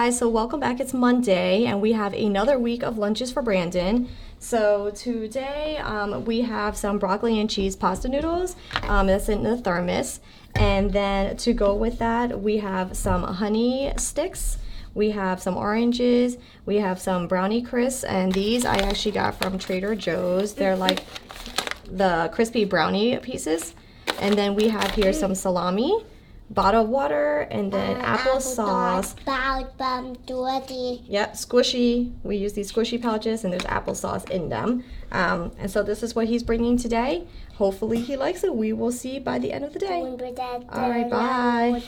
guys, so welcome back. It's Monday and we have another week of lunches for Brandon. So today we have some broccoli and cheese pasta noodles that's in the thermos, and then to go with that we have some honey sticks, we have some oranges, we have some brownie crisps, and these I actually got from Trader Joe's. They're like the crispy brownie pieces. And then we have here some salami, bottled water, and then applesauce. Yep, squishy. We use these squishy pouches, and there's applesauce in them. And so this is what he's bringing today. Hopefully he likes it. We will see by the end of the day. All right, bye.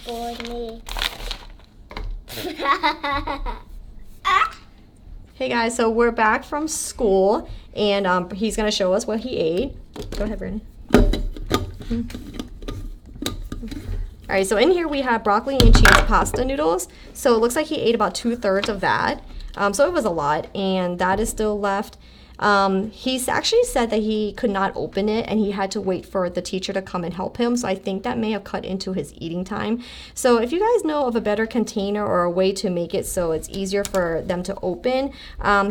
Hey guys, so we're back from school, and he's gonna show us what he ate. Go ahead, Brandon. All right, so in here we have broccoli and cheese pasta noodles. So it looks like he ate about 2/3 of that. So it was a lot, and that is still left. He's actually said that he could not open it and he had to wait for the teacher to come and help him. So I think that may have cut into his eating time. So if you guys know of a better container or a way to make it so it's easier for them to open,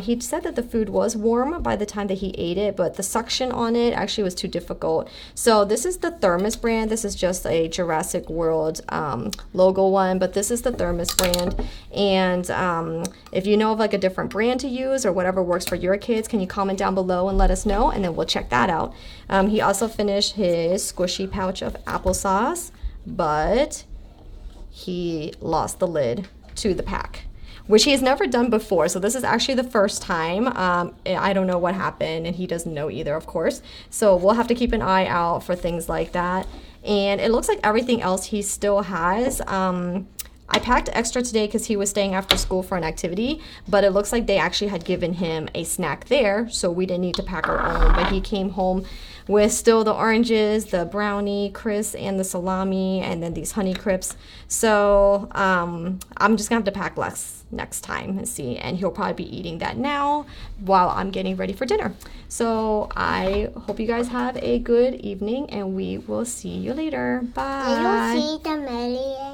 he said that the food was warm by the time that he ate it, but the suction on it actually was too difficult. So this is the Thermos brand. This is just a Jurassic World logo one, but this is the Thermos brand. And if you know of like a different brand to use or whatever works for your kids, can you comment down below and let us know, and then we'll check that out. He also finished his squishy pouch of applesauce, but he lost the lid to the pack, which he has never done before. So this is actually the first time. I don't know what happened, and he doesn't know either, of course. So we'll have to keep an eye out for things like that. And it looks like everything else he still has. I packed extra today because he was staying after school for an activity, but it looks like they actually had given him a snack there, so we didn't need to pack our own. But he came home with still the oranges, the brownie crisps, and the salami, and then these honey crisps. So I'm just gonna have to pack less next time and see, and he'll probably be eating that now while I'm getting ready for dinner. So I hope you guys have a good evening, and we will see you later. Bye. Did you see the alien?